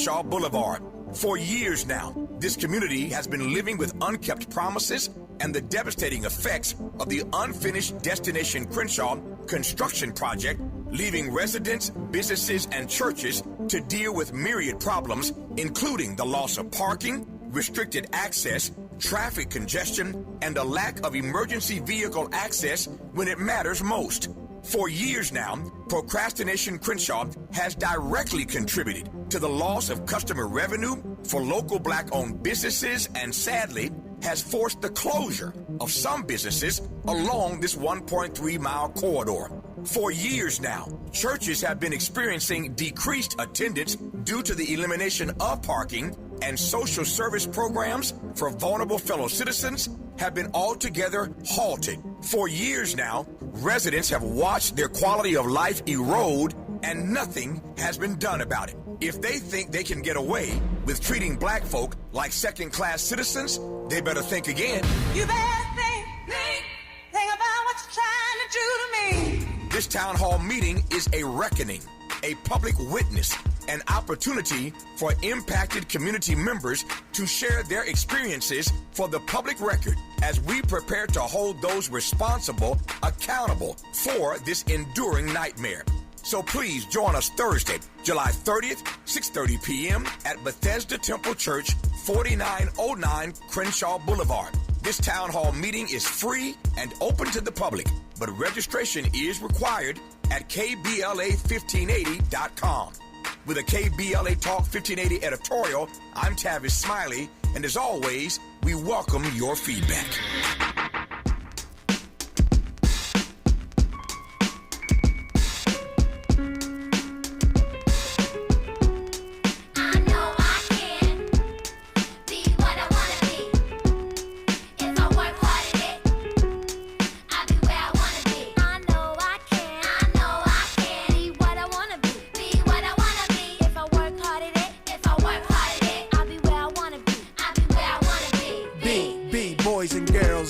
Crenshaw Boulevard. For years now, this community has been living with unkept promises and the devastating effects of the unfinished Destination Crenshaw construction project, leaving residents, businesses, and churches to deal with myriad problems, including the loss of parking, restricted access, traffic congestion, and a lack of emergency vehicle access when it matters most. For years now, Procrastination Crenshaw has directly contributed to the loss of customer revenue for local black-owned businesses and sadly has forced the closure of some businesses along this 1.3-mile corridor. For years now, churches have been experiencing decreased attendance due to the elimination of parking, and social service programs for vulnerable fellow citizens have been altogether halted. For years now, residents have watched their quality of life erode and nothing has been done about it. If they think they can get away with treating black folk like second-class citizens, they better think again. You better think about what you're trying to do to me. This town hall meeting is a reckoning, a public witness, an opportunity for impacted community members to share their experiences for the public record as we prepare to hold those responsible accountable for this enduring nightmare. So please join us Thursday, July 30th, 6:30 p.m. at Bethesda Temple Church, 4909 Crenshaw Boulevard. This town hall meeting is free and open to the public, but registration is required at kbla1580.com. With a KBLA Talk 1580 editorial, I'm Tavis Smiley, and as always, we welcome your feedback.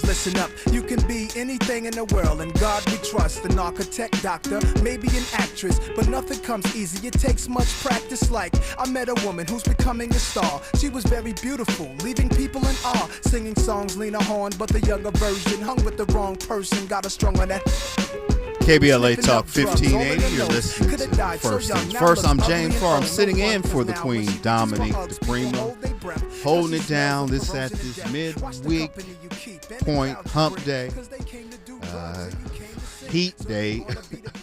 Listen up, you can be anything in the world, and God we trust. An architect, doctor, maybe an actress, but nothing comes easy, it takes much practice. Like, I met a woman who's becoming a star. She was very beautiful, leaving people in awe, singing songs Lena Horne, but the younger version hung with the wrong person, got her strung on that. KBLA Talk 1580, you're listening to First Things First. I'm James Farr. I'm sitting in for the Queen, Dominique DePrimo, holding it down at this midweek point, hump day, heat day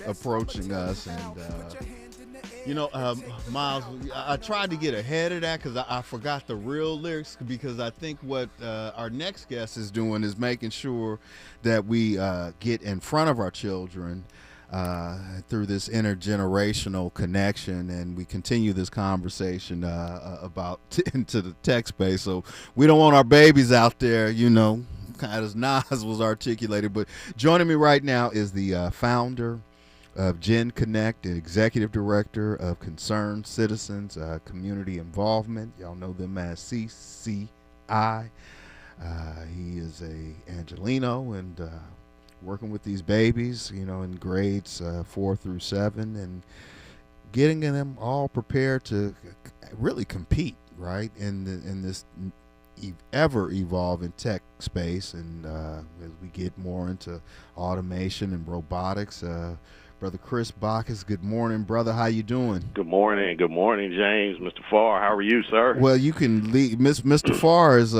approaching us. And, Miles, I tried to get ahead of that because I forgot the real lyrics, because I think what our next guest is doing is making sure that we get in front of our children through this intergenerational connection, and we continue this conversation about into the tech space. So we don't want our babies out there, kind of as Nas was articulated. But joining me right now is the founder of Gen Connect, and executive director of Concerned Citizens Community Involvement. Y'all know them as CCI. He is a Angelino and working with these babies, in grades 4 through 7, and getting them all prepared to really compete, right, in this ever evolving tech space. And as we get more into automation and robotics, Brother Chris Bacchus, good morning, brother. How you doing? Good morning, James. Mr. Farr, how are you, sir? Well, you can leave. Mr. Farr is,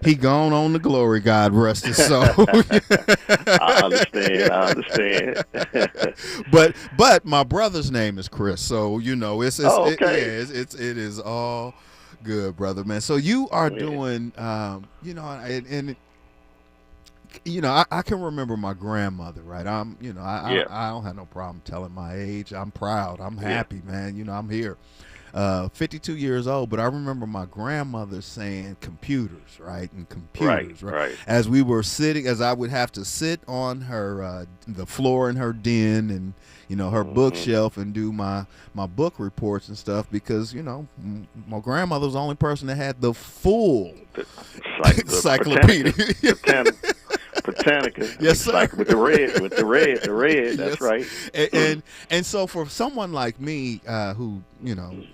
he gone on to glory. God rest his soul. I understand. but my brother's name is Chris, so it's okay. It is all good, brother, man. So you are doing, I can remember my grandmother, right? I don't have no problem telling my age. I'm proud. I'm happy, man. I'm here. 52 years old, but I remember my grandmother saying computers, right? And computers, right? As we were sitting, as I would have to sit on her, the floor in her den, and her bookshelf, and do my book reports and stuff, because my grandmother was the only person that had the full encyclopedia. Britannica. Yes, sir. With the red. That's yes. right. And so for someone like me, who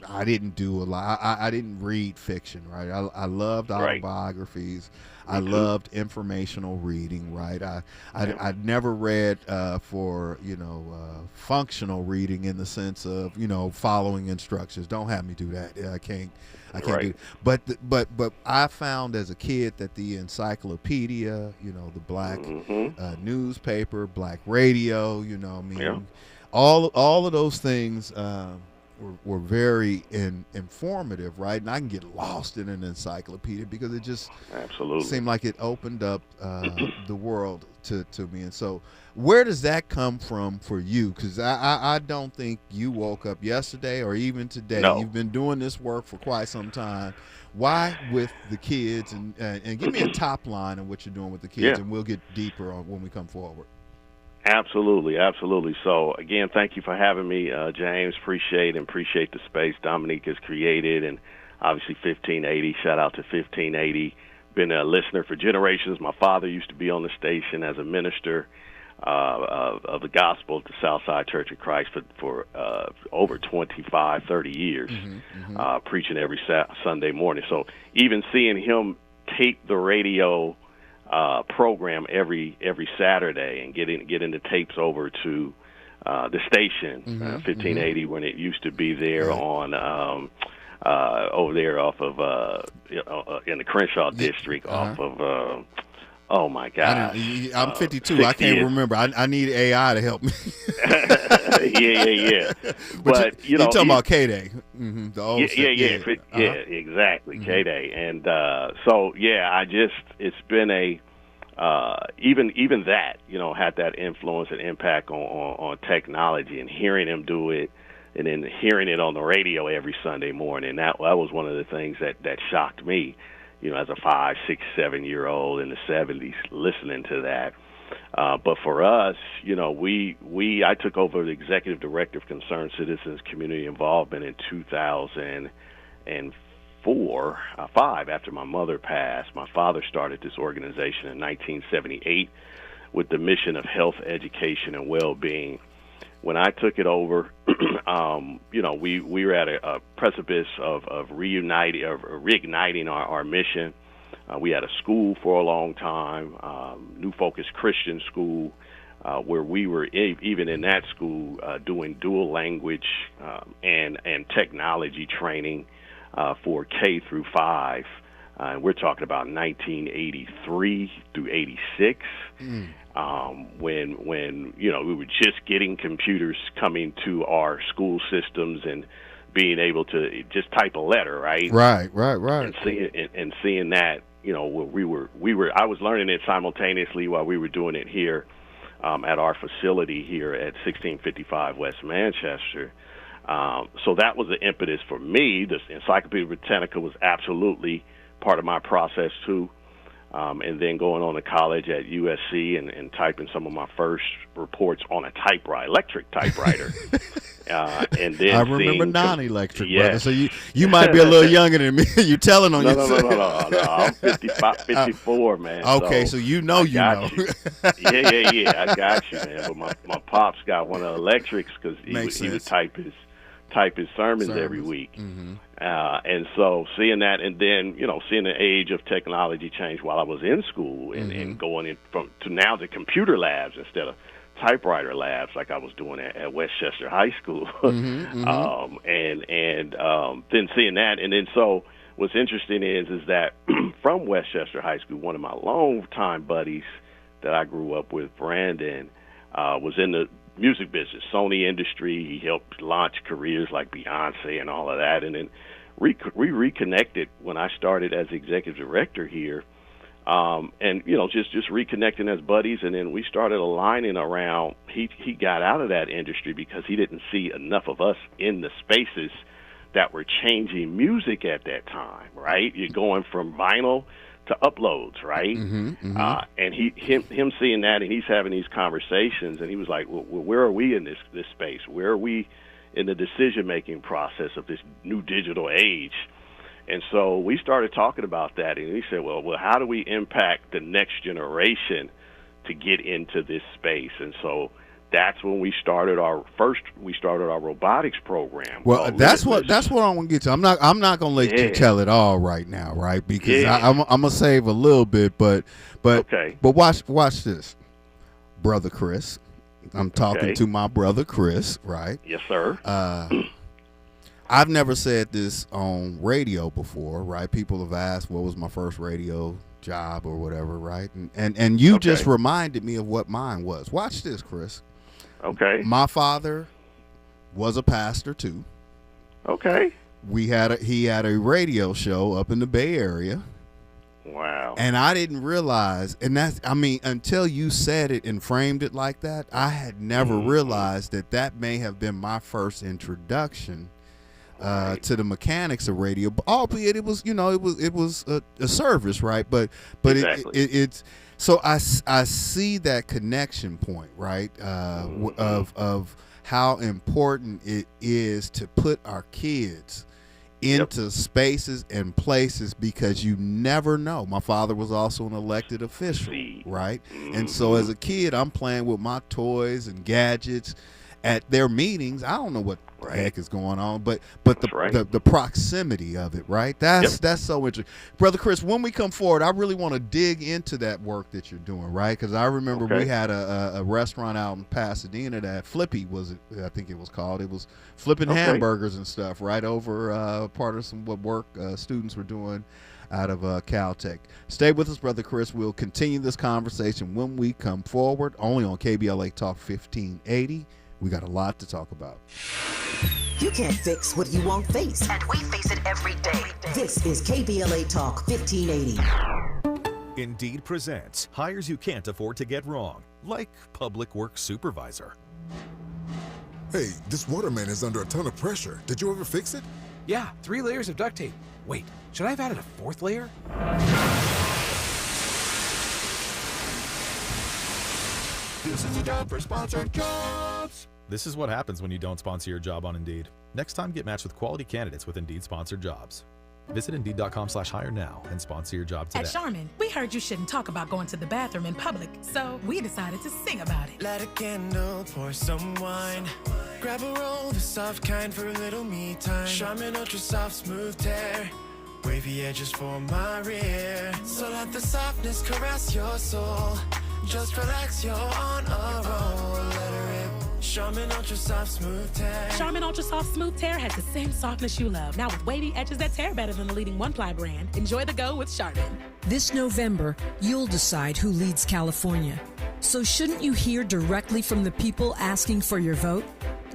I didn't do a lot. I didn't read fiction, right? I loved Right. autobiographies. Me I too. loved informational reading, right? I never read for functional reading in the sense of following instructions. Don't have me do that. Yeah, I can't do Right. it. But I found as a kid that the encyclopedia, the black newspaper, black radio, Yeah. all of those things were very informative, right? And I can get lost in an encyclopedia because it just Absolutely. seemed like it opened up the world to me. And so where does that come from for you? Because I don't think you woke up yesterday or even today. No. You've been doing this work for quite some time. Why with the kids? And give me a top line of what you're doing with the kids, Yeah. and we'll get deeper on when we come forward. Absolutely, absolutely. So again, thank you for having me, James. Appreciate the space Dominique has created, and obviously 1580. Shout out to 1580. Been a listener for generations. My father used to be on the station as a minister of the gospel at the Southside Church of Christ for over 25, 30 years, preaching every Sunday morning. So even seeing him tape the radio program every Saturday and getting the tapes over to the station, 1580, when it used to be there on over there off of in the Crenshaw district off of oh my gosh, I'm 52. I can't remember. I need AI to help me. yeah. But you're talking about K-Day. The old exactly, K-Day. And so it's been a even that had that influence and impact on technology, and hearing him do it, and then hearing it on the radio every Sunday morning. That was one of the things that shocked me, as a 5, 6, 7-year-old in the 70s, listening to that. But for us, I took over the executive director of Concerned Citizens Community Involvement in 2005 after my mother passed. My father started this organization in 1978 with the mission of health, education, and well-being. When I took it over, we were at a precipice of reigniting our mission. We had a school for a long time, New Focus Christian School, where we were even in that school doing dual language and technology training for K through 5. We're talking about 1983 through 86. When we were just getting computers coming to our school systems and being able to just type a letter, right? Right. And seeing that, I was learning it simultaneously while we were doing it here at our facility here at 1655 West Manchester. So that was the impetus for me. The Encyclopedia Britannica was absolutely part of my process too. And then going on to college at USC and typing some of my first reports on a electric typewriter. And then I remember non-electric, yes. brother. So you might be a little younger than me. You're telling on yourself. No. I'm 54, man. Okay, so you know. Yeah. I got you, man. But my pops got one of the electrics because he would type his sermons every week. And so seeing that, and then seeing the age of technology change while I was in school, and going in to now the computer labs instead of typewriter labs like I was doing at Westchester High School. And then seeing that, and then so what's interesting is that from Westchester High School, one of my longtime buddies that I grew up with, Brandon, was in the music business, Sony industry. He helped launch careers like Beyonce and all of that. And then we reconnected when I started as executive director here, and just reconnecting as buddies. And then we started aligning around. He got out of that industry because he didn't see enough of us in the spaces that were changing music at that time. Right, you're going from vinyl to uploads, right? And him seeing that, and he's having these conversations, and he was like, well, where are we in this space? Where are we in the decision-making process of this new digital age? And so we started talking about that, and he said, well, how do we impact the next generation to get into this space? And so that's when we started our robotics program. Well, that's what I want to get to. I'm not gonna let you tell it all right now, right? Because I'm gonna save a little bit, but watch this, brother Chris. I'm talking to my brother Chris, right? Yes, sir. I've never said this on radio before, right? People have asked what was my first radio job or whatever, right? And you just reminded me of what mine was. Watch this, Chris. Okay. My father was a pastor too. Okay. He had a radio show up in the Bay Area. Wow. And I didn't realize, until you said it and framed it like that, I had never realized that may have been my first introduction to the mechanics of radio, albeit it was a service, right? But exactly. it's so I see that connection point, right? Of how important it is to put our kids into spaces and places, because you never know. My father was also an elected official, right? And so as a kid, I'm playing with my toys and gadgets at their meetings. I don't know what the heck is going on, but the proximity of it, right? That's so interesting. Brother Chris, when we come forward, I really want to dig into that work that you're doing, right? Because I remember we had a restaurant out in Pasadena that Flippy I think it was called. It was flipping hamburgers and stuff, right over part of some work students were doing out of Caltech. Stay with us, Brother Chris. We'll continue this conversation when we come forward, only on KBLA Talk 1580. We got a lot to talk about. You can't fix what you won't face. And we face it every day. This is KBLA Talk 1580. Indeed presents hires you can't afford to get wrong, like public works supervisor. Hey, this waterman is under a ton of pressure. Did you ever fix it? Yeah, 3 layers of duct tape. Wait, should I have added a 4th layer? This is a job for sponsored jobs. This is what happens when you don't sponsor your job on Indeed. Next time, get matched with quality candidates with Indeed sponsored jobs. Visit Indeed.com/hire now and sponsor your job today. At Charmin, we heard you shouldn't talk about going to the bathroom in public, so we decided to sing about it. Light a candle, pour some wine. Grab a roll, the soft kind for a little me time. Charmin Ultra Soft Smooth Tear. Wavy edges for my rear. So let the softness caress your soul. Just relax, you're on a roll. Let her rip. Charmin Ultra Soft Smooth Tear. Charmin Ultra Soft Smooth Tear has the same softness you love, now with wavy edges that tear better than the leading one-ply brand. Enjoy the go with Charmin. This November, you'll decide who leads California. So shouldn't you hear directly from the people asking for your vote?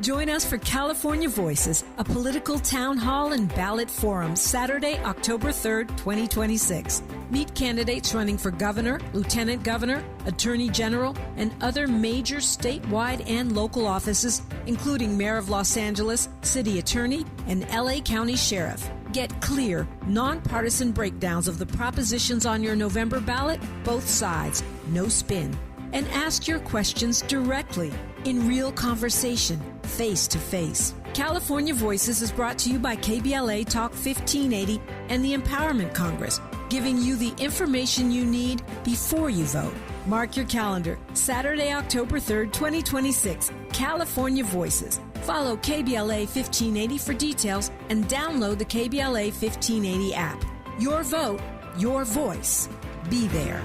Join us for California Voices, a political town hall and ballot forum, Saturday, October 3rd, 2026. Meet candidates running for governor, lieutenant governor, attorney general, and other major statewide and local offices, including Mayor of Los Angeles, city attorney, and LA County Sheriff. Get clear, nonpartisan breakdowns of the propositions on your November ballot, both sides, no spin. And ask your questions directly, in real conversation, face to face. California Voices is brought to you by KBLA Talk 1580 and the Empowerment Congress, giving you the information you need before you vote. Mark your calendar, Saturday, October 3rd, 2026, California Voices. Follow KBLA 1580 for details and download the KBLA 1580 app. Your vote, your voice. Be there.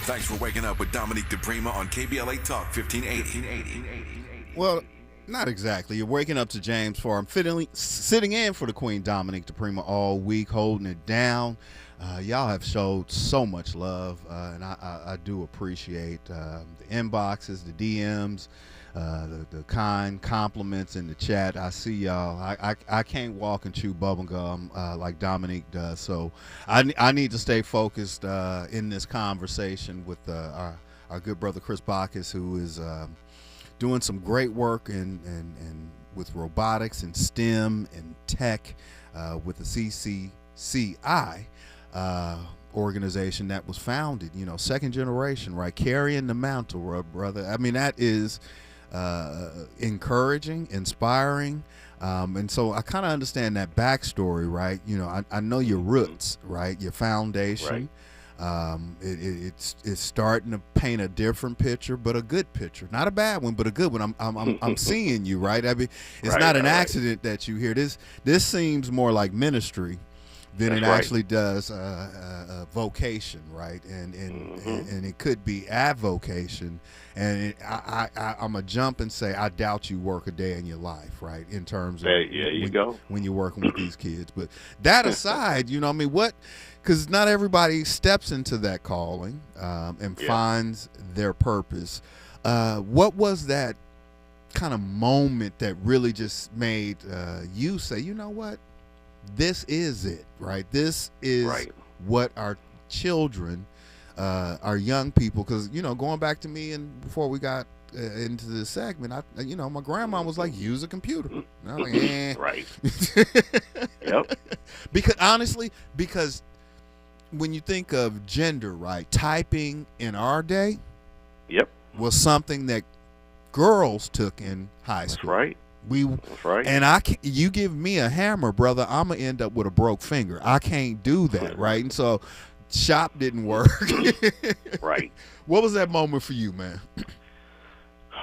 Thanks for waking up with Dominique DePrima on KBLA Talk 1580. Well, not exactly. You're waking up to James Farr. I'm sitting in for the Queen Dominique DePrima all week, holding it down. Y'all have showed so much love, and I do appreciate the inboxes, the DMs, the kind compliments in the chat. I see y'all. I can't walk and chew bubblegum like Dominique does, so I need to stay focused in this conversation with our good brother Chris Bacchus, who is doing some great work and with robotics and STEM and tech with the CCCI organization that was founded, second generation, right? Carrying the mantle, brother. I mean, that is encouraging, inspiring. And so I kind of understand that backstory, right? I know your roots, right? Your foundation. Right. It's starting to paint a different picture, but a good picture, not a bad one, but a good one. I'm seeing you, right? I mean, it's not an accident that you hear this. This seems more like ministry than it actually does vocation, right? And it could be avocation. And I'm gonna jump and say I doubt you work a day in your life, right? In terms of when you're working with these kids. But that aside, you know, I mean, what? Because not everybody steps into that calling and finds their purpose. What was that kind of moment that really just made you say, you know what? This is it, right? This is what our children, our young people, because, you know, going back to me and before we got into this segment, my grandma was like, use a computer. And I was like, Right. Yep. Because when you think of gender, right, typing in our day was something that girls took in high school. That's right. And you give me a hammer, brother, I'm gonna end up with a broke finger. I can't do that, right? And so shop didn't work. Right. What was that moment for you, man?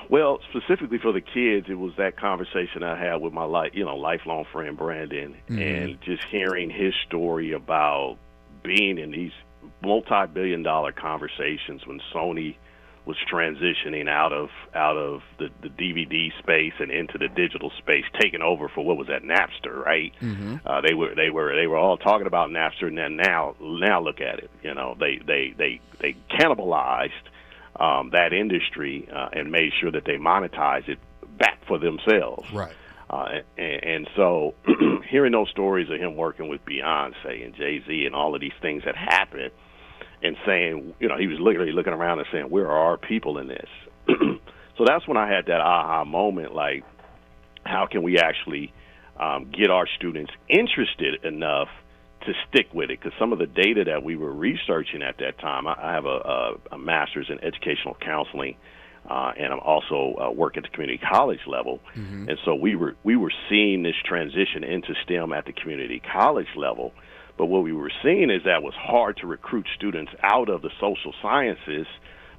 Well, specifically for the kids, it was that conversation I had with my lifelong friend Brandon, and just hearing his story about being in these multi-billion-dollar conversations when Sony was transitioning out of the DVD space and into the digital space, taking over for what was that, Napster, right? They were all talking about Napster, and then now look at it. You know, they cannibalized that industry and made sure that they monetized it back for themselves. Right. And so hearing those stories of him working with Beyonce and Jay-Z and all of these things that happened, and saying, you know, he was literally looking around and saying, where are our people in this? So that's when I had that aha moment, like, how can we actually get our students interested enough to stick with it? Because some of the data that we were researching at that time, I have a master's in educational counseling, and I'm also work at the community college level. And so we were seeing this transition into STEM at the community college level. But what we were seeing is that it was hard to recruit students out of the social sciences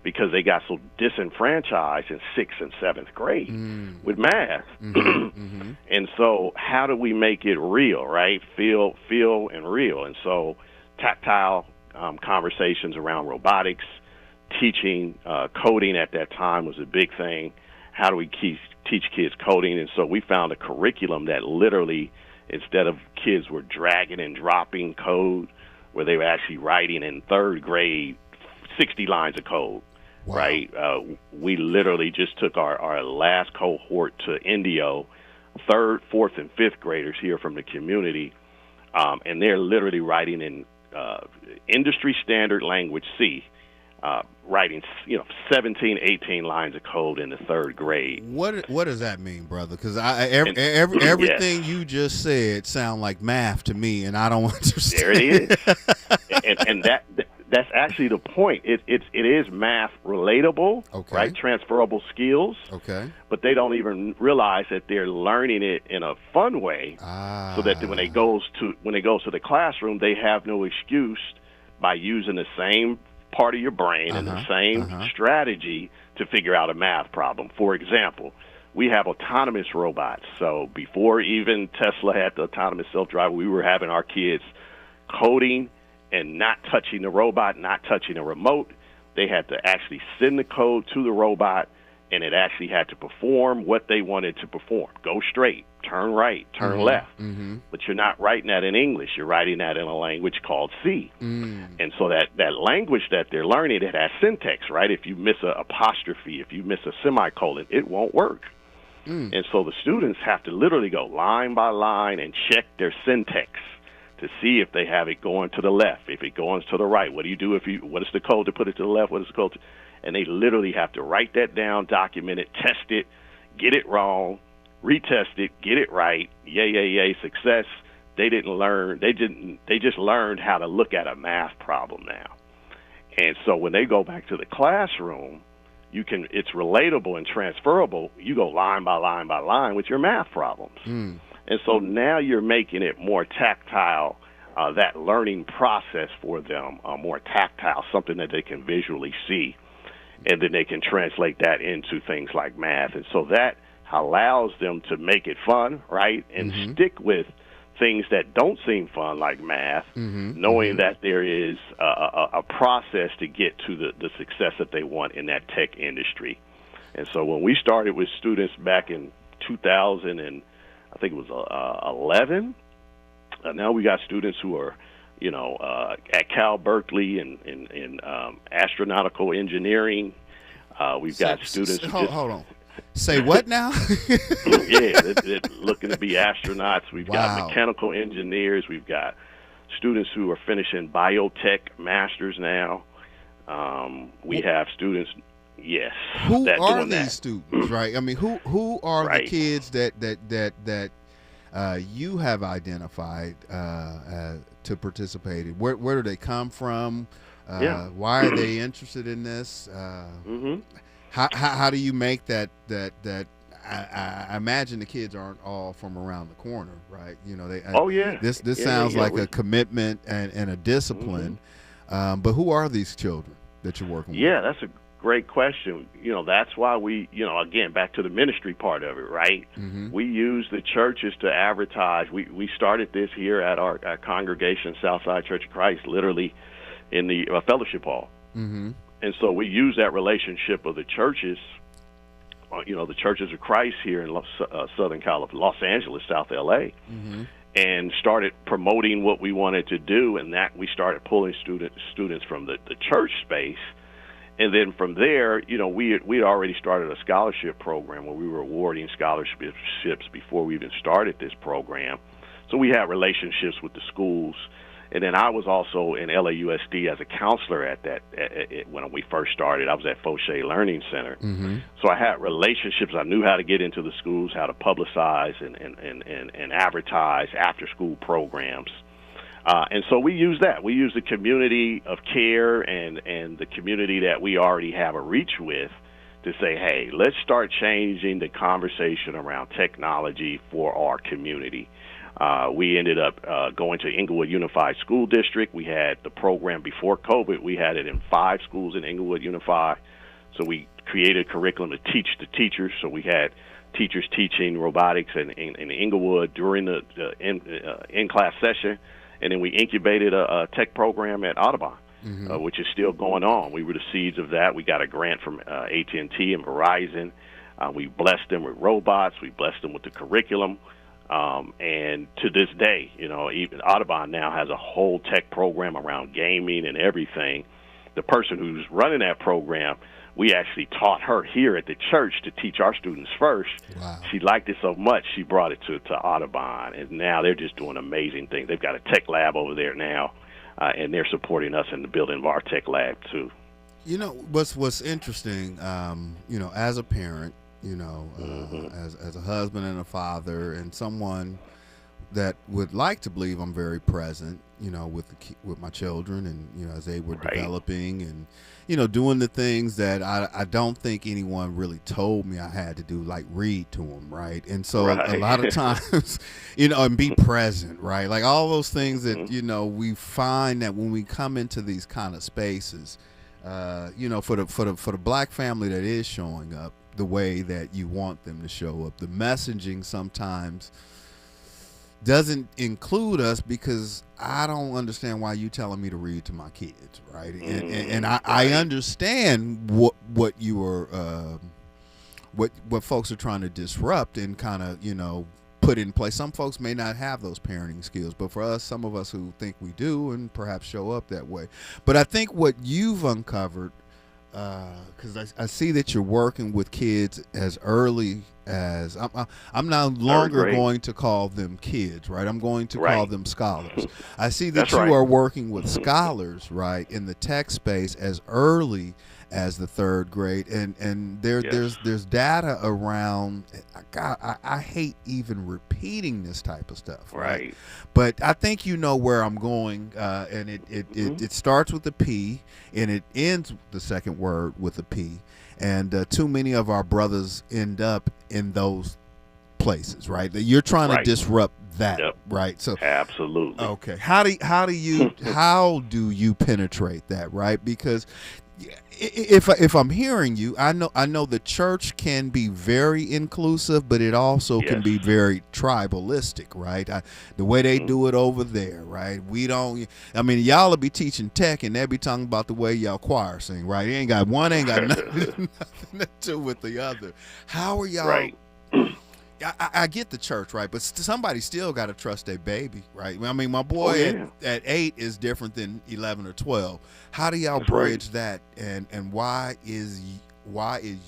because they got so disenfranchised in 6th and 7th grade with math. And so how do we make it real, right? Feel and real. And so tactile conversations around robotics, teaching coding at that time was a big thing. How do we teach kids coding? And so we found a curriculum that literally, instead of kids were dragging and dropping code, where they were actually writing in 3rd grade 60 lines of code, right? We literally just took our last cohort to Indio, 3rd, 4th, and 5th graders here from the community, and they're literally writing in industry standard language C, writing 17, 18 lines of code in the 3rd grade. What does that mean, brother? Because everything you just said sound like math to me, and I don't understand. There it is. and that's actually the point. It is math relatable, right? Transferable skills. Okay. But they don't even realize that they're learning it in a fun way, so that when it goes to the classroom, they have no excuse by using the same part of your brain and the same strategy to figure out a math problem. For example, we have autonomous robots. So before even Tesla had the autonomous self-drive, we were having our kids coding and not touching the robot, not touching the remote. They had to actually send the code to the robot, and it actually had to perform what they wanted to perform. Go straight, turn right, turn left. But you're not writing that in English. You're writing that in a language called C. And so that language that they're learning, it has syntax, right? If you miss an apostrophe, if you miss a semicolon, it won't work. And so the students have to literally go line by line and check their syntax to see if they have it going to the left, if it goes to the right. What do you do what is the code to put it to the left? What is the code and they literally have to write that down, document it, test it, get it wrong, retest it, get it right. Yay, success. They didn't learn. They just learned how to look at a math problem now. And so when they go back to the classroom, it's relatable and transferable. You go line by line by line with your math problems. And so now you're making it more tactile, that learning process for them more tactile, something that they can visually see, and then they can translate that into things like math. And so that allows them to make it fun, right, and stick with things that don't seem fun like math, knowing that there is a process to get to the success that they want in that tech industry. And so when we started with students back in 2000 and I think it was 11, now we got students who are, at Cal Berkeley in astronautical engineering. We've got students. Hold on. Say what now? Yeah, they're looking to be astronauts. We've got mechanical engineers. We've got students who are finishing biotech masters now. We have students. Yes. Who are these students? Right. I mean, who are the kids that you have identified to participate in? Where do they come from? Why are they interested in this? How do you make that I imagine the kids aren't all from around the corner, right? This sounds like a commitment and a discipline. But who are these children that you're working with? Yeah, that's a great question. That's why we, again, back to the ministry part of it, right? We use the churches to advertise. We started this here at our congregation, Southside Church of Christ, literally in the fellowship hall. And so we use that relationship of the churches, the churches of Christ here in Southern California, Los Angeles, South L.A., and started promoting what we wanted to do, and that we started pulling students from the church space. And then from there, we had already started a scholarship program where we were awarding scholarships before we even started this program. So we had relationships with the schools. And then I was also in LAUSD as a counselor at when we first started. I was at Fauché Learning Center. So I had relationships. I knew how to get into the schools, how to publicize and advertise after-school programs. And so we use that. We use the community of care and the community that we already have a reach with to say, hey, let's start changing the conversation around technology for our community. We ended up going to Inglewood Unified School District. We had the program before COVID. We had it in 5 schools in Inglewood Unified. So we created a curriculum to teach the teachers. So we had teachers teaching robotics in Inglewood during the in-class session. And then we incubated a tech program at Audubon, which is still going on. We were the seeds of that. We got a grant from AT&T and Verizon. We blessed them with robots. We blessed them with the curriculum. And to this day, even Audubon now has a whole tech program around gaming and everything. The person who's running that program, we actually taught her here at the church to teach our students first. Wow. She liked it so much, she brought it to Audubon. And now they're just doing amazing things. They've got a tech lab over there now, and they're supporting us in the building of our tech lab, too. What's interesting, as a parent, as a husband and a father and someone that would like to believe I'm very present, with my children and, as they were developing and, doing the things that I don't think anyone really told me I had to do, like read to them, right? And so a lot of times, and be present, right? Like all those things that, we find that when we come into these kind of spaces, for the black family that is showing up the way that you want them to show up, the messaging sometimes doesn't include us because I don't understand why you telling me to read to my kids, right? And I understand what you are, what folks are trying to disrupt and kind of put in place. Some folks may not have those parenting skills, but for us, some of us who think we do and perhaps show up that way. But I think what you've uncovered, because I see that you're working with kids as early as I'm no longer going to call them kids, right? I'm going to call them scholars. I see that you are working with scholars, right, in the tech space as early as the 3rd grade, and there's data around. I hate even repeating this type of stuff, right? But I think where I'm going, and it starts with a P and it ends the second word with a P, and too many of our brothers end up in those places, right? That you're trying to disrupt that, Yep. right? So absolutely. Okay. How do you penetrate that, right? Because if I'm hearing you, I know the church can be very inclusive, but it also can be very tribalistic, right? The way they do it over there, right? We don't. I mean, y'all will be teaching tech, and they'll be talking about the way y'all choir sing, right? It ain't got nothing to do with the other. How are y'all? Right. I get the church, right? But somebody still got to trust their baby, right? I mean, my boy at 8 is different than 11 or 12. How do y'all bridge that, and why is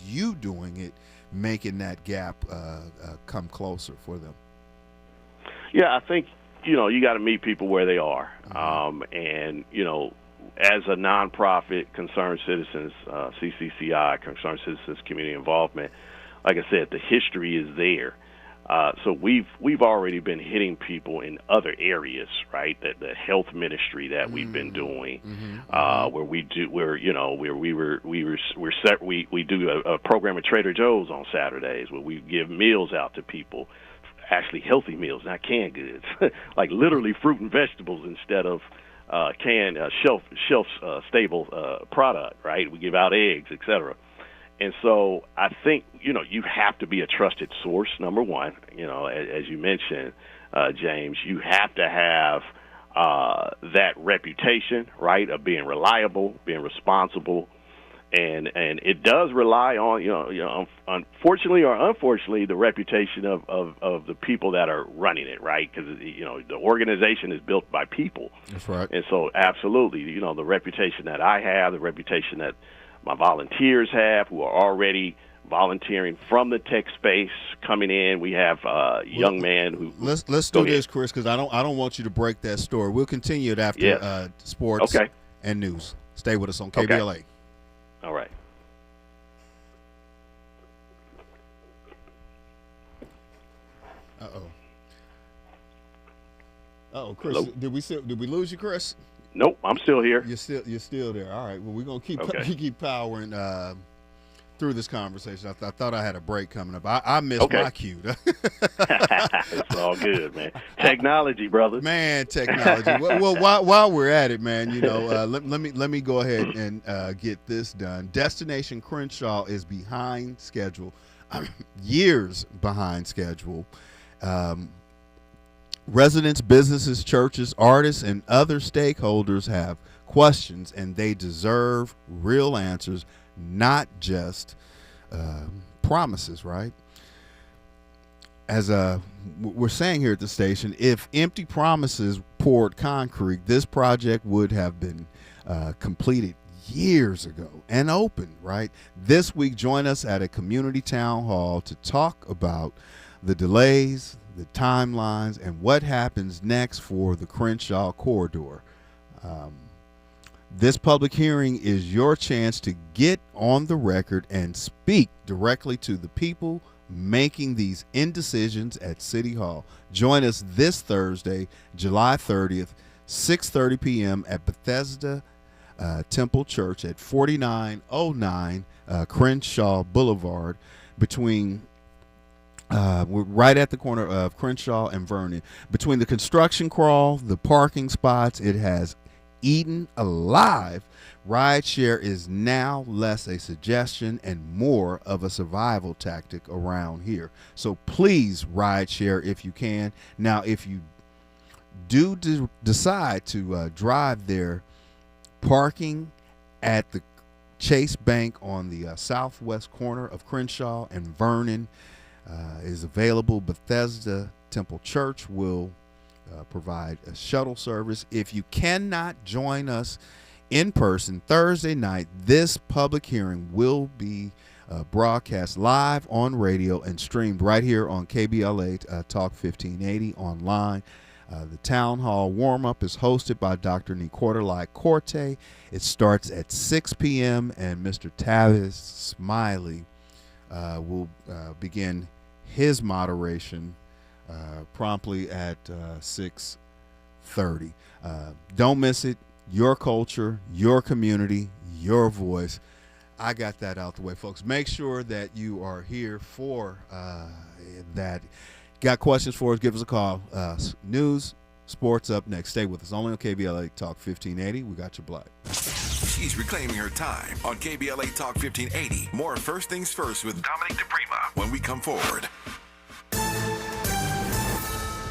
you doing it, making that gap come closer for them? Yeah, I think, you got to meet people where they are. And, as a nonprofit, Concerned Citizens, CCCI, Concerned Citizens Community Involvement, like I said, the history is there. So we've already been hitting people in other areas, right? The health ministry that we've been doing, where we do a program at Trader Joe's on Saturdays where we give meals out to people, actually healthy meals, not canned goods, like literally fruit and vegetables instead of canned shelf stable product, right? We give out eggs, etc. And so I think, you have to be a trusted source, number one. As you mentioned, James, you have to have that reputation, right, of being reliable, being responsible. And it does rely on, unfortunately or unfortunately, the reputation of the people that are running it, right? Because, the organization is built by people. That's right. And so absolutely, the reputation that I have, the reputation that my volunteers have, who are already volunteering from the tech space, coming in. We have a young man who. Let's do this, Chris, because I don't want you to break that story. We'll continue it after sports and news. Stay with us on KBLA. Okay. All right. Uh-oh, Chris. Hello? Did we lose you, Chris? Nope, I'm still here. You're still there. All right. Well, we're gonna keep powering through this conversation. I thought I had a break coming up. I missed my cue. It's all good, man. Technology, brother. Man, technology. well, while we're at it, man, let me go ahead and get this done. Destination Crenshaw is behind schedule, years behind schedule. Residents, businesses, churches, artists, and other stakeholders have questions, and they deserve real answers, not just promises, right? As we're saying here at the station, if empty promises poured concrete, this project would have been completed years ago and open, right? This week, join us at a community town hall to talk about the delays, the timelines, and what happens next for the Crenshaw corridor. This public hearing is your chance to get on the record and speak directly to the people making these indecisions at City Hall. Join us this Thursday, July 30th, 6:30 p.m. at Bethesda Temple Church at 4909 Crenshaw Boulevard, we're right at the corner of Crenshaw and Vernon. Between the construction crawl, the parking spots, it has eaten alive. Rideshare is now less a suggestion and more of a survival tactic around here. So please rideshare if you can. Now, if you do decide to drive there, parking at the Chase Bank on the southwest corner of Crenshaw and Vernon is available. Bethesda Temple Church will provide a shuttle service. If you cannot join us in person Thursday night, this public hearing will be broadcast live on radio and streamed right here on KBLA Talk 1580 online. The town hall warm-up is hosted by Dr. Nicordelai Corte. It starts at 6 p.m. and Mr. Tavis Smiley will begin his moderation promptly at 6:30. Don't miss it. Your culture, your community, your voice. I got that out the way, folks. Make sure that you are here for that. Got questions for us? Give us a call. News, sports up next. Stay with us. Only on KBLA Talk 1580. We got your block. She's reclaiming her time on KBLA Talk 1580. More First Things First with Dominique DePrima when we come forward.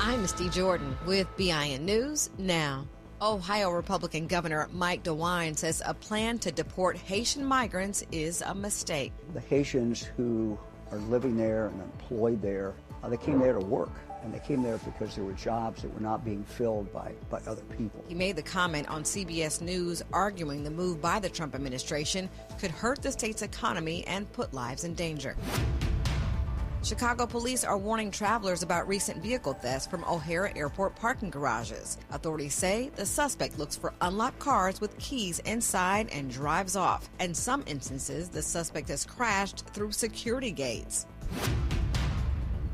I'm Misty Jordan with BIN News Now. Ohio Republican Governor Mike DeWine says a plan to deport Haitian migrants is a mistake. The Haitians who are living there and employed there, they came there to work. And they came there because there were jobs that were not being filled by other people. He made the comment on CBS News, arguing the move by the Trump administration could hurt the state's economy and put lives in danger. Chicago police are warning travelers about recent vehicle thefts from O'Hare Airport parking garages. Authorities say the suspect looks for unlocked cars with keys inside and drives off. In some instances, the suspect has crashed through security gates.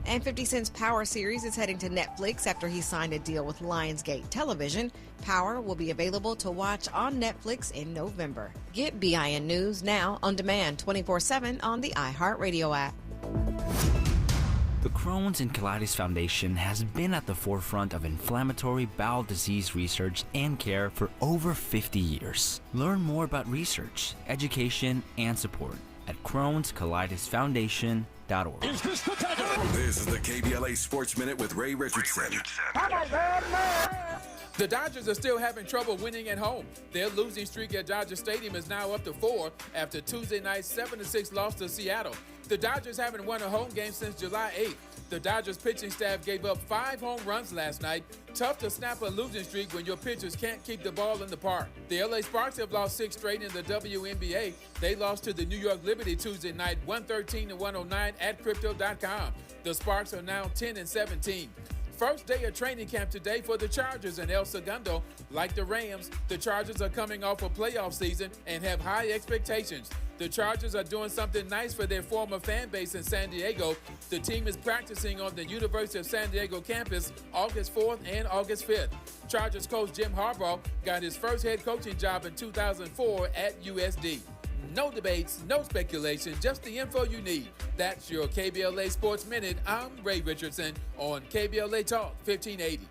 And 50 Cent's Power series is heading to Netflix after he signed a deal with Lionsgate Television. Power will be available to watch on Netflix in November. Get BIN News Now on demand 24/7 on the iHeartRadio app. The Crohn's and Colitis Foundation has been at the forefront of inflammatory bowel disease research and care for over 50 years. Learn more about research, education, and support at Crohn'sColitisFoundation.org. This is the KBLA Sports Minute with Ray Richardson. The Dodgers are still having trouble winning at home. Their losing streak at Dodger Stadium is now up to 4 after Tuesday night's 7-6 loss to Seattle. The Dodgers haven't won a home game since July 8th. The Dodgers pitching staff gave up 5 home runs last night. Tough to snap a losing streak when your pitchers can't keep the ball in the park. The LA Sparks have lost 6 straight in the WNBA. They lost to the New York Liberty Tuesday night, 113-109 at Crypto.com. The Sparks are now 10-17. First day of training camp today for the Chargers in El Segundo. Like the Rams, the Chargers are coming off a playoff season and have high expectations. The Chargers are doing something nice for their former fan base in San Diego. The team is practicing on the University of San Diego campus August 4th and August 5th. Chargers coach Jim Harbaugh got his first head coaching job in 2004 at USD. No debates, no speculation, just the info you need. That's your KBLA Sports Minute. I'm Ray Richardson on KBLA Talk 1580.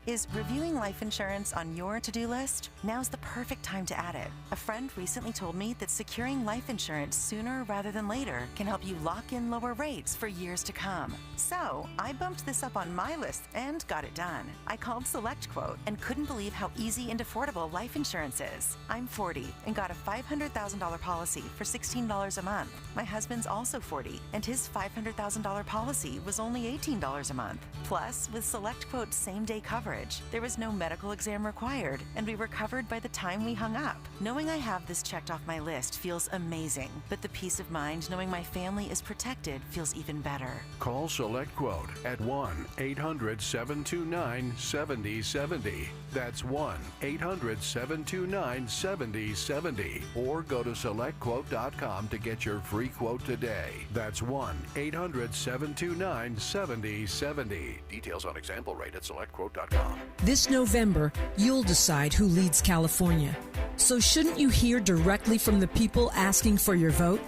Is reviewing life insurance on your to-do list? Now's the perfect time to add it. A friend recently told me that securing life insurance sooner rather than later can help you lock in lower rates for years to come. So I bumped this up on my list and got it done. I called SelectQuote and couldn't believe how easy and affordable life insurance is. I'm 40 and got a $500,000 policy for $16 a month. My husband's also 40 and his $500,000 policy was only $18 a month. Plus, with SelectQuote's same-day coverage, there was no medical exam required, and we were covered by the time we hung up. Knowing I have this checked off my list feels amazing, but the peace of mind knowing my family is protected feels even better. Call SelectQuote at 1-800-729-7070. That's 1-800-729-7070. Or go to SelectQuote.com to get your free quote today. That's 1-800-729-7070. Details on example rate at SelectQuote.com. This November, you'll decide who leads California. So shouldn't you hear directly from the people asking for your vote?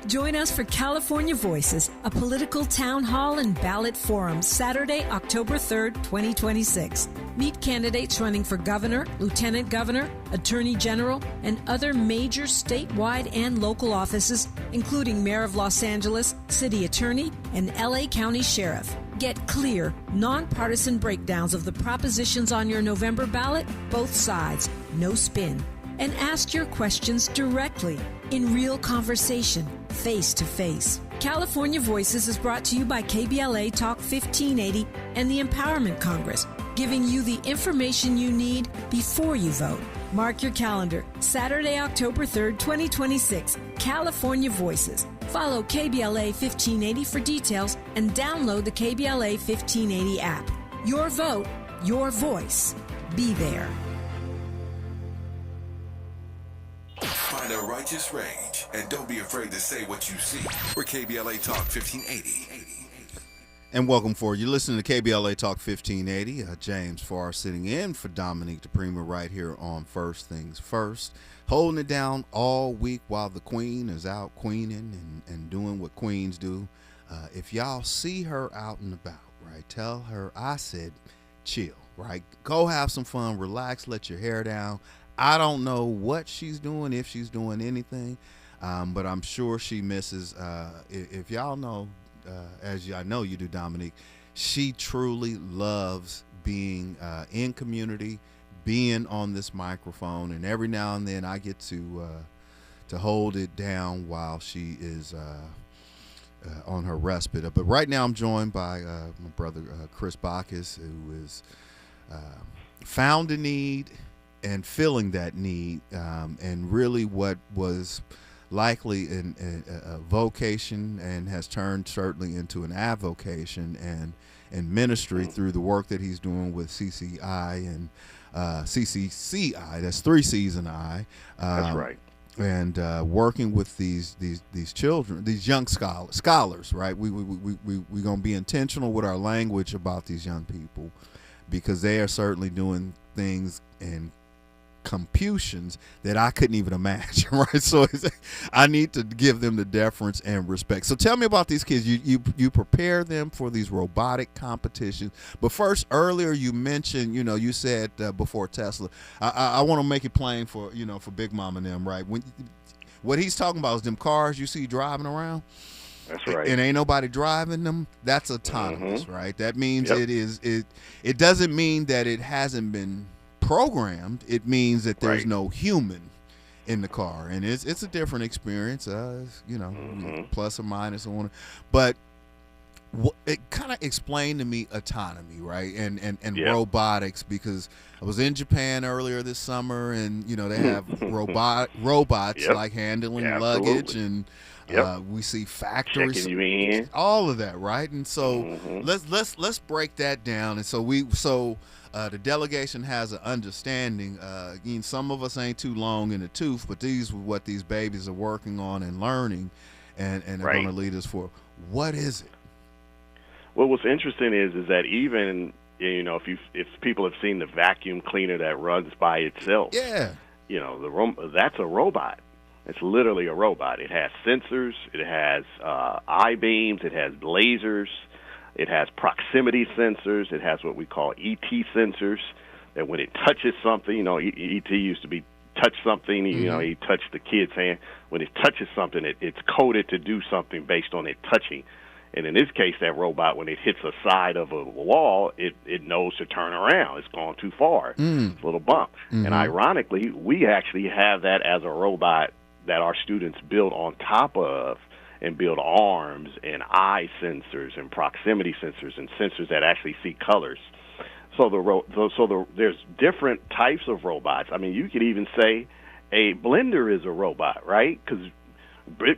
Join us for California Voices, a political town hall and ballot forum, Saturday, October 3rd, 2026. Meet candidates running for governor, lieutenant governor, attorney general, and other major statewide and local offices, including mayor of Los Angeles, city attorney, and LA County sheriff. Get clear, nonpartisan breakdowns of the propositions on your November ballot, both sides, no spin. And ask your questions directly, in real conversation, face to face. California Voices is brought to you by KBLA Talk 1580 and the Empowerment Congress, giving you the information you need before you vote. Mark your calendar, Saturday, October 3rd, 2026, California Voices. Follow KBLA 1580 for details and download the KBLA 1580 app. Your vote, your voice. Be there. Find a righteous rage and don't be afraid to say what you see. We're KBLA Talk 1580. And welcome forward. You're listening to KBLA Talk 1580. James Farr sitting in for Dominique DePrima right here on First Things First. Holding it down all week while the queen is out queening and doing what queens do. If y'all see her out and about, right? Tell her I said chill, right? Go have some fun, relax, let your hair down. I don't know what she's doing, if she's doing anything, but I'm sure she misses, if y'all know, as I know you do, Dominique, she truly loves being in community, being on this microphone, and every now and then I get to hold it down while she is on her respite. But right now I'm joined by my brother Chris Bacchus, who is found a need and filling that need, and really what was likely a vocation and has turned certainly into an avocation and ministry through the work that he's doing with CCI and CCCI. That's 3 C's and I. That's right. And working with these children, these young scholars, right? We're gonna be intentional with our language about these young people, because they are certainly doing things and computations that I couldn't even imagine, right? So I need to give them the deference and respect. So tell me about these kids. You prepare them for these robotic competitions. But first, earlier you mentioned, you said before Tesla. I want to make it plain for for Big Mom and them, right? What he's talking about is them cars you see driving around. That's right. And ain't nobody driving them. That's autonomous, right? That means it doesn't mean that it hasn't been programmed. It means that there's no human in the car, and it's a different experience, plus or minus on. But it kind of explained to me autonomy, right, and robotics, because I was in Japan earlier this summer, and they have robots like handling luggage, and we see factories, checking you in, all of that, right? And so let's break that down. And so the delegation has an understanding. Again, some of us ain't too long in the tooth, but these are what these babies are working on and learning, and they're going to lead us for. What is it? Well, what's interesting is that even if people have seen the vacuum cleaner that runs by itself, that's a robot. It's literally a robot. It has sensors. It has eye beams. It has lasers. It has proximity sensors. It has what we call ET sensors, that when it touches something, ET used to be touch something, he touched the kid's hand. When it touches something, it's coded to do something based on it touching. And in this case, that robot, when it hits a side of a wall, it knows to turn around. It's gone too far. It's a little bump. And ironically, we actually have that as a robot that our students build on top of, and build arms and eye sensors and proximity sensors and sensors that actually see colors. So there's different types of robots. I mean, you could even say a blender is a robot, right? Because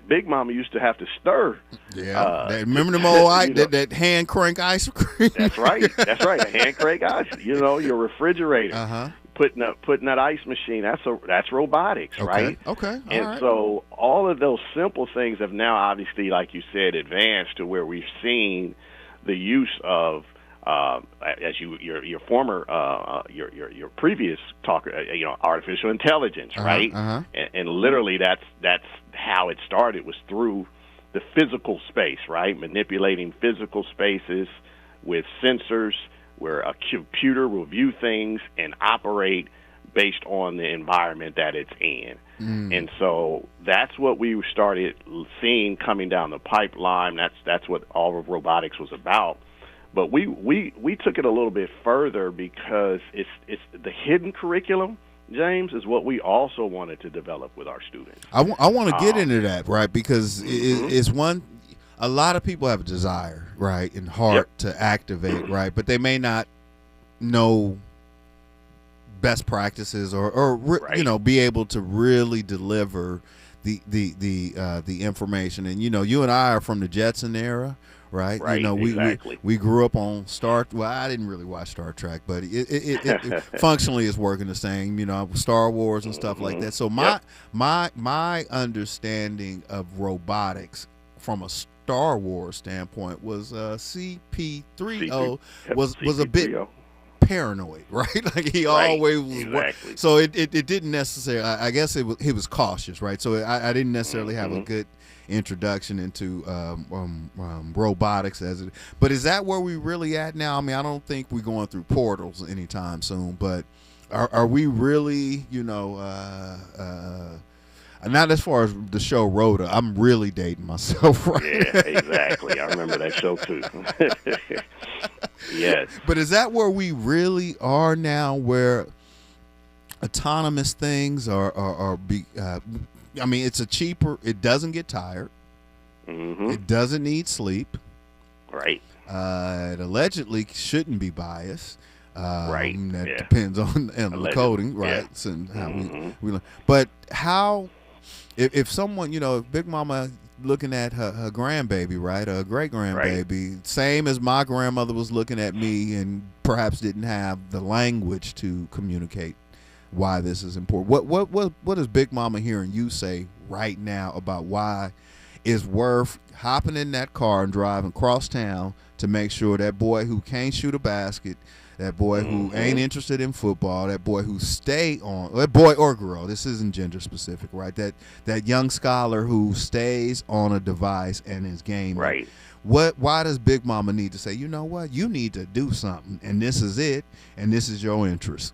Big Mama used to have to stir. Yeah, remember them old that hand crank ice cream? That's right. A hand crank ice. Your refrigerator. Putting that ice machine. That's robotics, right? Okay. So all of those simple things have now, obviously, like you said, advanced to where we've seen the use of, as your former your previous talker, artificial intelligence, right? And literally that's how it started, was through the physical space, right? Manipulating physical spaces with sensors, where a computer will view things and operate based on the environment that it's in. And so that's what we started seeing coming down the pipeline. That's what all of robotics was about. But we took it a little bit further, because it's the hidden curriculum, James, is what we also wanted to develop with our students. I want to get into that, right? Because it's one. A lot of people have a desire, right, and heart to activate, right, but they may not know best practices or be able to really deliver the information. And you and I are from the Jetson era, right? We grew up on I didn't really watch Star Trek, but it functionally is working the same, Star Wars and stuff like that. So my understanding of robotics from a Star Wars standpoint was CP30 was a bit paranoid, right? Like he Right, always was. exactly. So it didn't necessarily. I guess he was cautious, right? So I didn't necessarily have a good introduction into robotics but is that where we really at now? I mean, I don't think we're going through portals anytime soon, but are we really, not as far as the show Rhoda. I'm really dating myself, right? Yeah, exactly. I remember that show too. Yes. But is that where we really are now, where autonomous things I mean, it doesn't get tired. Mm-hmm. It doesn't need sleep. Right. It allegedly shouldn't be biased. Right. That depends on the coding, right? Yeah. And how we learn. But how, if someone, if Big Mama looking at her grandbaby, right, her great grandbaby, same as my grandmother was looking at me, and perhaps didn't have the language to communicate why this is important. What is Big Mama hearing you say right now about why it's worth hopping in that car and driving across town to make sure that boy who can't shoot a basket, that boy who ain't interested in football, that boy who that boy or girl, this isn't gender specific, right? That young scholar who stays on a device and is gaming. Right. Why does Big Mama need to say, you know what, you need to do something, and this is it, and this is your interest?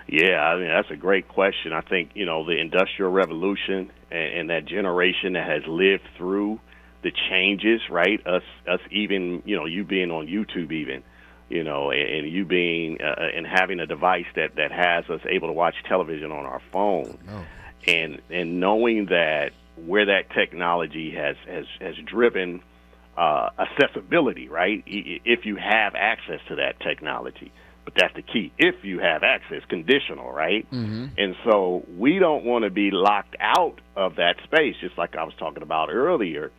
Yeah, I mean, that's a great question. I think, the Industrial Revolution and that generation that has lived through the changes, right? Us even, you being on YouTube even, and you being and having a device that has us able to watch television on our phone. And knowing that where that technology has driven accessibility, right? If you have access to that technology. But that's the key. If you have access, conditional, right? Mm-hmm. And so we don't want to be locked out of that space, just like I was talking about earlier.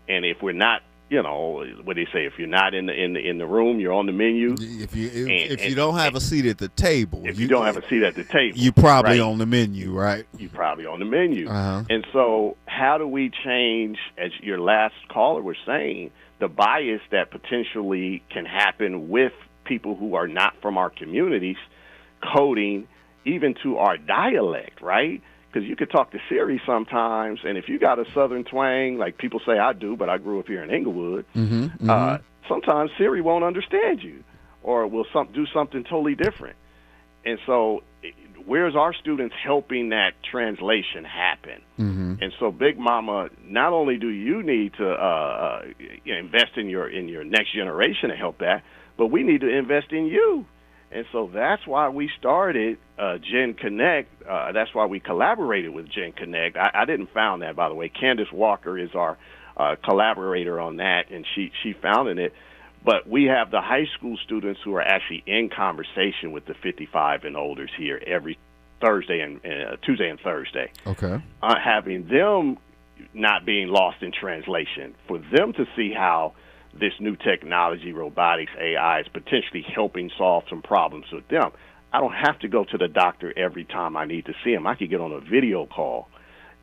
And if we're not, what they say, if you're not in the room, you're on the menu. If you don't have a seat at the table, if you don't have a seat at the table, you probably right? on the menu, right? You probably on the menu. Uh-huh. And so, how do we change, as your last caller was saying, the bias that potentially can happen with people who are not from our communities, coding even to our dialect, right? Because you could talk to Siri sometimes, and if you got a southern twang, like people say I do, but I grew up here in Inglewood, sometimes Siri won't understand you or will do something totally different. And so where's our students helping that translation happen? Mm-hmm. And so, Big Mama, not only do you need to invest in your next generation to help that, but we need to invest in you. And so that's why we started Gen Connect. That's why we collaborated with Gen Connect. I didn't found that, by the way. Candace Walker is our collaborator on that, and she founded it. But we have the high school students who are actually in conversation with the 55 and olders here every Thursday and Tuesday and Thursday. Okay. Having them not being lost in translation, for them to see how this new technology, robotics, AI, is potentially helping solve some problems with them. I don't have to go to the doctor every time I need to see him. I could get on a video call,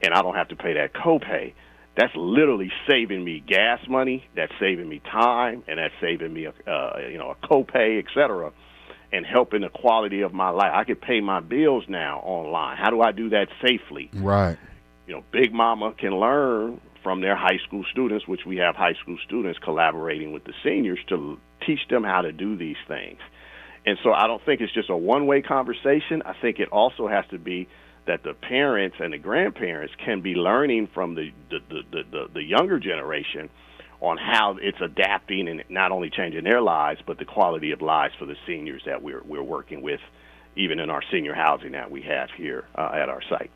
and I don't have to pay that copay. That's literally saving me gas money. That's saving me time, and that's saving me a copay, et cetera, and helping the quality of my life. I could pay my bills now online. How do I do that safely? Right. Big Mama can learn from their high school students, which we have high school students collaborating with the seniors to teach them how to do these things. And so I don't think it's just a one-way conversation. I think it also has to be that the parents and the grandparents can be learning from the younger generation on how it's adapting and not only changing their lives, but the quality of lives for the seniors that we're working with, even in our senior housing that we have here at our site.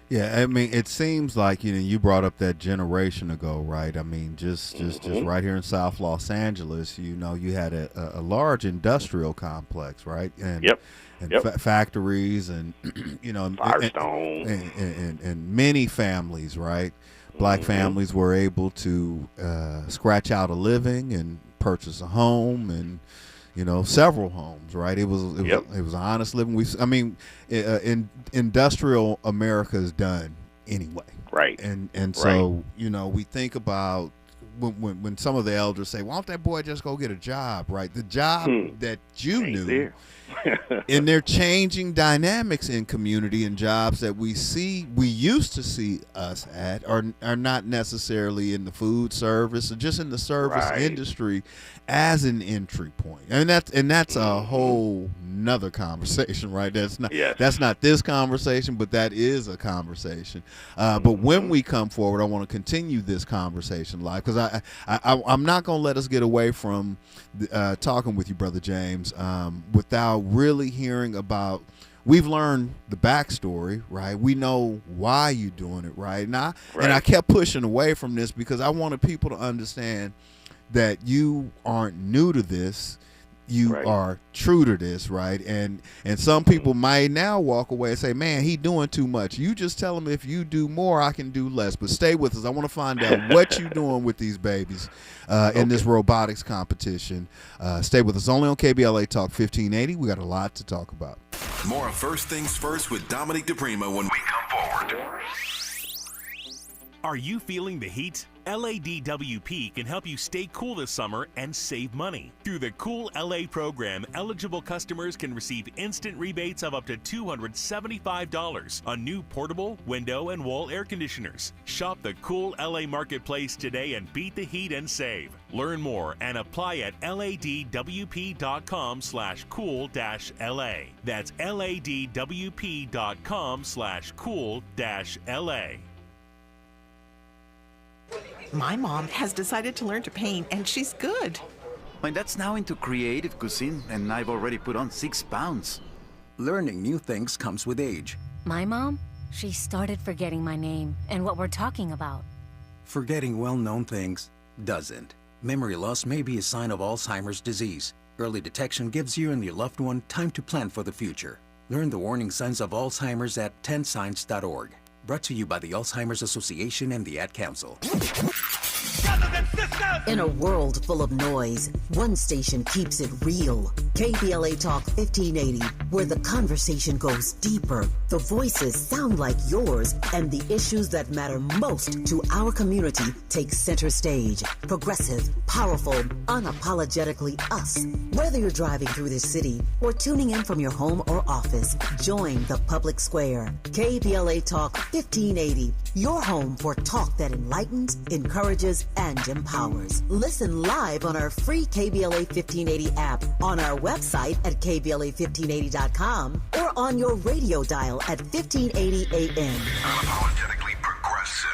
Yeah, I mean, it seems like, you brought up that generation ago, right? I mean, just right here in South Los Angeles, you had a large industrial complex, right? And factories and, Firestone. And many families, right? Black families were able to scratch out a living and purchase a home and, several homes, right? It was an honest living. Industrial America is done anyway, right? And so we think about when some of the elders say, why don't that boy just go get a job, right? The job that you Ain't knew. there. And they're changing dynamics in community, and jobs that we used to see us at are not necessarily in the food service or just in the service industry as an entry point. And that's a whole nother conversation, right? That's not this conversation, but that is a conversation. But when we come forward, I want to continue this conversation live, because I'm not going to let us get away from talking with you, Brother James, without really hearing about. We've learned the backstory, right? We know why you're doing it, right? And I kept pushing away from this because I wanted people to understand that you aren't new to this. You are true to this, right? And some people might now walk away and say, man, he doing too much. You just tell him, if you do more, I can do less. But stay with us. I want to find out what you doing with these babies in this robotics competition. Stay with us only on KBLA Talk 1580. We got a lot to talk about. More of First Things First with Dominic DePrima when we come forward. Are you feeling the heat? LADWP can help you stay cool this summer and save money. Through the Cool LA program, eligible customers can receive instant rebates of up to $275 on new portable, window, and wall air conditioners. Shop the Cool LA Marketplace today and beat the heat and save. Learn more and apply at ladwp.com/cool-LA. That's ladwp.com/cool-LA. My mom has decided to learn to paint, and she's good. My dad's now into creative cuisine, and I've already put on 6 pounds. Learning new things comes with age. My mom, she started forgetting my name and what we're talking about. Forgetting well-known things doesn't. Memory loss may be a sign of Alzheimer's disease. Early detection gives you and your loved one time to plan for the future. Learn the warning signs of Alzheimer's at 10signs.org. Brought to you by the Alzheimer's Association and the Ad Council. In a world full of noise, one station keeps it real. KBLA Talk 1580, where the conversation goes deeper, the voices sound like yours, and the issues that matter most to our community take center stage. Progressive, powerful, unapologetically us. Whether you're driving through the city or tuning in from your home or office, join the public square. KBLA Talk 1580, your home for talk that enlightens, encourages, and empowers. Listen live on our free KBLA 1580 app, on our website at KBLA1580.com, or on your radio dial at 1580 AM. Unapologetically progressive.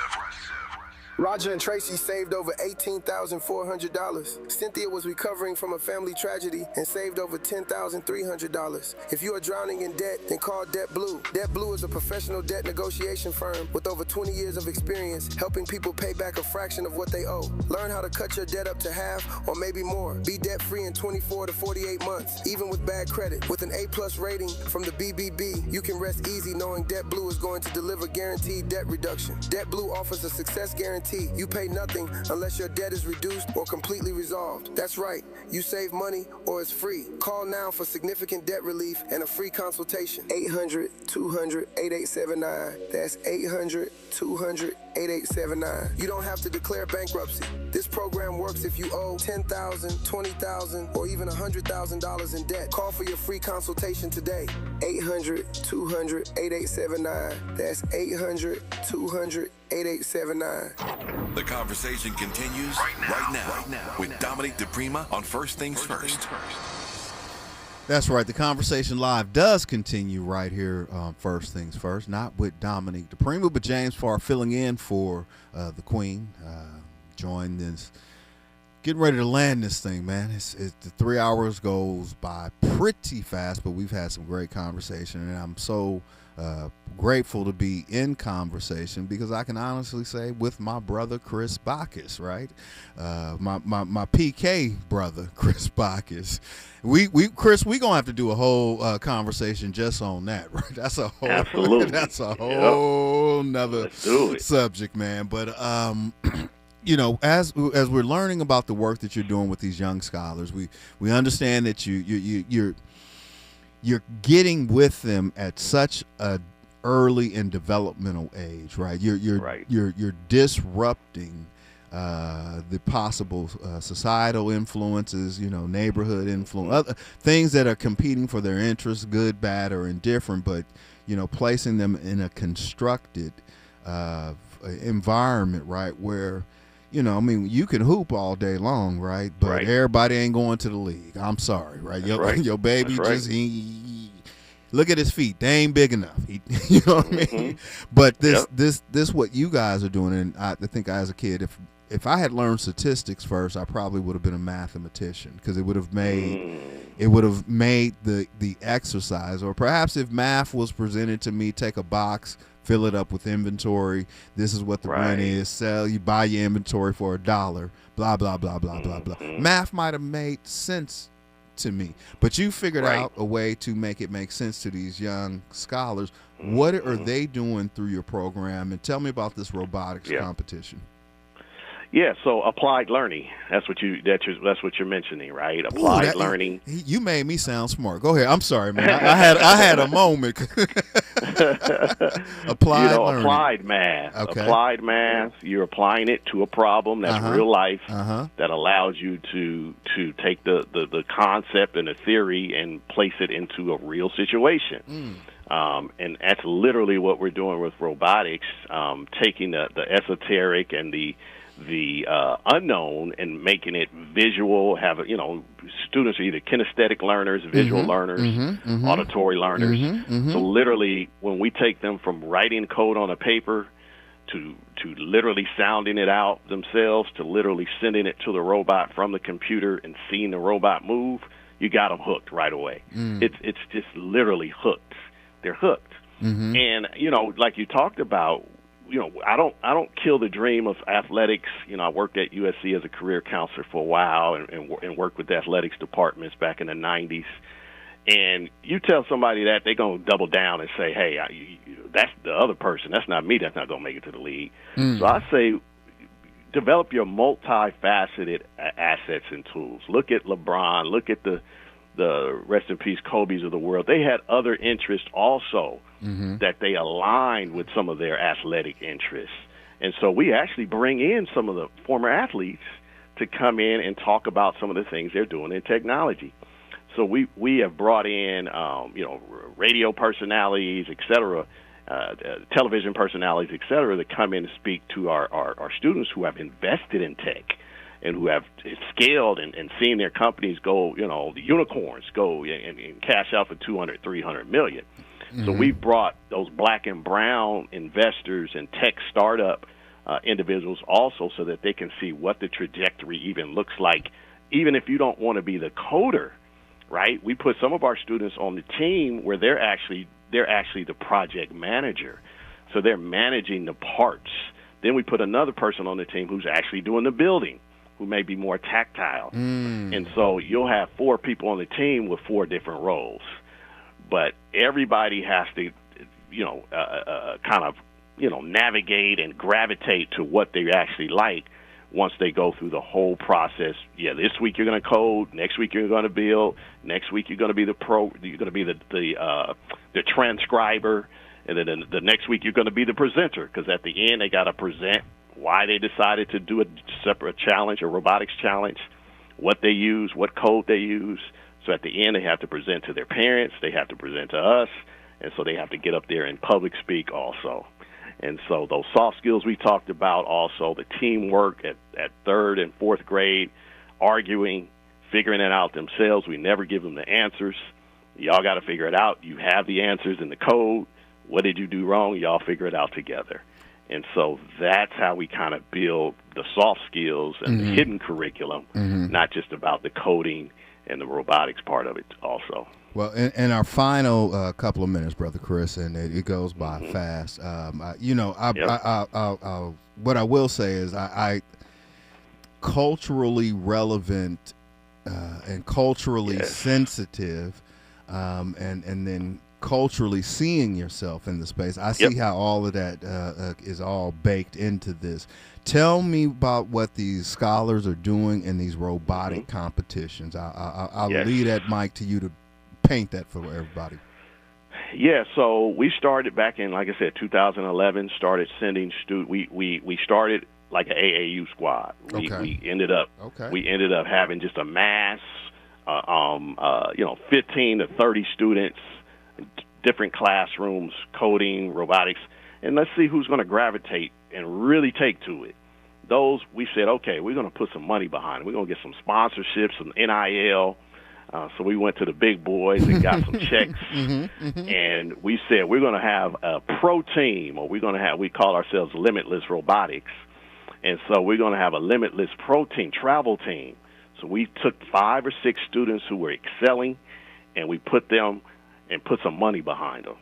Roger and Tracy saved over $18,400. Cynthia was recovering from a family tragedy and saved over $10,300. If you are drowning in debt, then call Debt Blue. Debt Blue is a professional debt negotiation firm with over 20 years of experience helping people pay back a fraction of what they owe. Learn how to cut your debt up to half or maybe more. Be debt-free in 24 to 48 months, even with bad credit. With an A+ rating from the BBB, you can rest easy knowing Debt Blue is going to deliver guaranteed debt reduction. Debt Blue offers a success guarantee. You pay nothing unless your debt is reduced or completely resolved. That's right. You save money or it's free. Call now for significant debt relief and a free consultation. 800-200-8879. That's 800-200-8879. You don't have to declare bankruptcy. This program works if you owe $10,000, $20,000, or even $100,000 in debt. Call for your free consultation today. 800-200-8879. That's 800-200-8879. The conversation continues right now with Dominic DePrima on First Things First. That's right. The conversation live does continue right here on First Things First, not with Dominic DePrima, but James Farr filling in for the Queen. Joined this, getting ready to land this thing, man. The 3 hours goes by pretty fast, but we've had some great conversation, and I'm so grateful to be in conversation because I can honestly say with my brother Chris Bacchus, right? My PK brother Chris Bacchus. Chris, we gonna have to do a whole conversation just on that, right? That's a whole nother subject, man. But you know, as we're learning about the work that you're doing with these young scholars, we understand that you're getting with them at such a early and developmental age, right? You're disrupting the possible societal influences, neighborhood influence, other things that are competing for their interests, good, bad, or indifferent, but, placing them in a constructed environment, right, where, you can hoop all day long, right, but everybody ain't going to the league. I'm sorry, right? Your baby just look at his feet; they ain't big enough. You know what I mean? But this what you guys are doing, and I think as a kid, if I had learned statistics first, I probably would have been a mathematician, because it would have made the exercise, or perhaps if math was presented to me, take a box, fill it up with inventory. This is what the rent is. You buy your inventory for $1. Blah blah blah blah blah blah. Math might have made sense to me, but you figured out a way to make it make sense to these young scholars. What are they doing through your program? And tell me about this robotics competition. Yeah, so applied learning. That's what you're mentioning, right? Applied learning. You made me sound smart. Go ahead. I'm sorry, man. I had a moment. Applied learning. Applied math. Okay. Applied math. You're applying it to a problem that's real life that allows you to take the concept and the theory and place it into a real situation. And that's literally what we're doing with robotics, taking the esoteric and the unknown and making it visual. Students are either kinesthetic learners, visual learners, auditory learners. So literally, when we take them from writing code on a paper to literally sounding it out themselves, to literally sending it to the robot from the computer and seeing the robot move, you got them hooked right away. It's just literally hooked. They're hooked. And like you talked about, I don't kill the dream of athletics. I worked at USC as a career counselor for a while and worked with the athletics departments back in the 90s. And you tell somebody that, they're going to double down and say, hey, that's the other person. That's not me. That's not going to make it to the league. So I say develop your multifaceted assets and tools. Look at LeBron. Look at the rest in peace Kobe's of the world. They had other interests also that they aligned with some of their athletic interests. And so we actually bring in some of the former athletes to come in and talk about some of the things they're doing in technology. So we have brought in, radio personalities, et cetera, television personalities, et cetera, that come in and speak to our students who have invested in tech and who have scaled and seen their companies go, the unicorns go and cash out for 200, 300 million. So we've brought those black and brown investors and tech startup individuals also, so that they can see what the trajectory even looks like, even if you don't want to be the coder, right? We put some of our students on the team where they're actually the project manager. So they're managing the parts. Then we put another person on the team who's actually doing the building, who may be more tactile. And so you'll have 4 people on the team with 4 different roles. But everybody has to, navigate and gravitate to what they actually like once they go through the whole process. Yeah, this week you're going to code. Next week you're going to build. Next week you're going to be you're going to be the transcriber. And then the next week you're going to be the presenter, because at the end they got to present why they decided to do a separate challenge, a robotics challenge, what they use, what code they use. So at the end, they have to present to their parents, they have to present to us, and so they have to get up there and public speak also. And so those soft skills we talked about, also the teamwork at 3rd and 4th grade, arguing, figuring it out themselves. We never give them the answers. Y'all got to figure it out. You have the answers in the code. What did you do wrong? Y'all figure it out together. And so that's how we kind of build the soft skills and the hidden curriculum, not just about the coding and the robotics part of it also. Well, in our final couple of minutes, Brother Chris, and it goes by fast. What I will say is I culturally relevant and culturally sensitive, and then culturally seeing yourself in the space. I see how all of that is all baked into this. Tell me about what these scholars are doing in these robotic competitions. I'll leave that mic to you to paint that for everybody. Yeah, so we started back in, like I said, 2011. Started sending we started like an AAU squad. We ended up having just a mass, 15 to 30 students, different classrooms, coding, robotics, and let's see who's going to gravitate and really take to it. Those, we said, okay, we're going to put some money behind it. We're going to get some sponsorships, some NIL. So we went to the big boys and got some checks. And we said we're going to have a pro team, or we call ourselves Limitless Robotics. And so we're going to have a Limitless pro team, travel team. So we took 5 or 6 students who were excelling, and we put them and put some money behind them.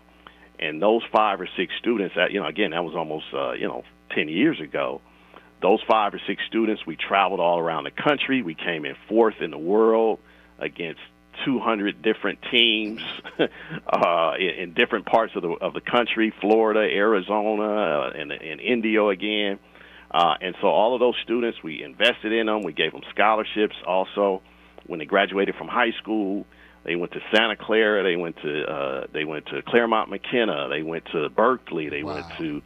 And those 5 or 6 students, again, that was almost 10 years ago. Those 5 or 6 students, we traveled all around the country. We came in 4th in the world against 200 different teams in different parts of the country, Florida, Arizona, and India again. And so all of those students, we invested in them. We gave them scholarships. Also, when they graduated from high school, they went to Santa Clara. They went to Claremont McKenna. They went to Berkeley. They went to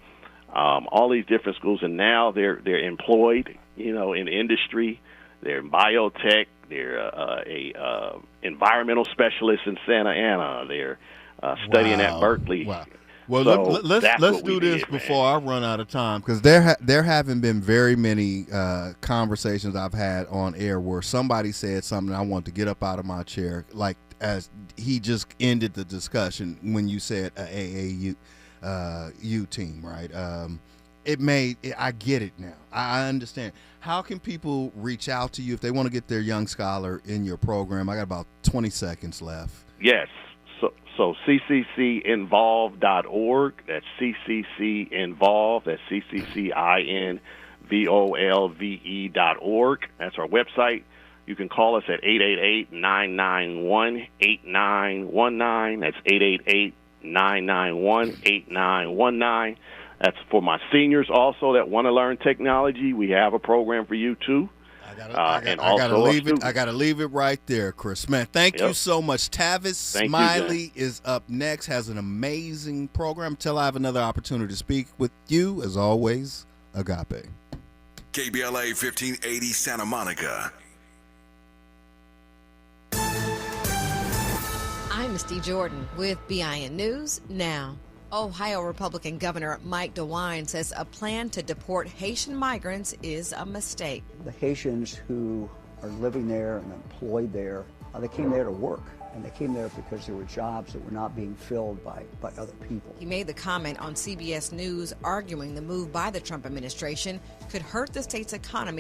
all these different schools, and now they're employed, in industry. They're in biotech. They're a environmental specialist in Santa Ana. They're studying at Berkeley. Wow. Well, so let's do this before I run out of time, because there haven't been very many conversations I've had on air where somebody said something I want to get up out of my chair, like as he just ended the discussion when you said AAU team, right? I get it now. I understand. How can people reach out to you if they want to get their young scholar in your program? I got about 20 seconds left. Yes. So cccinvolve.org. That's cccinvolve. That's cccinvolve.org. That's our website. You can call us at 888-991-8919. That's 888-991-8919. That's for my seniors also that want to learn technology. We have a program for you too. I gotta leave it right there, Chris. Man, thank you so much. Tavis Smiley is up next, has an amazing program. Until I have another opportunity to speak with you, as always, Agape. KBLA 1580 Santa Monica. I'm Misty Jordan with BIN News Now. Ohio Republican Governor Mike DeWine says a plan to deport Haitian migrants is a mistake. The Haitians who are living there and employed there, they came there to work. And they came there because there were jobs that were not being filled by other people. He made the comment on CBS News, arguing the move by the Trump administration could hurt the state's economy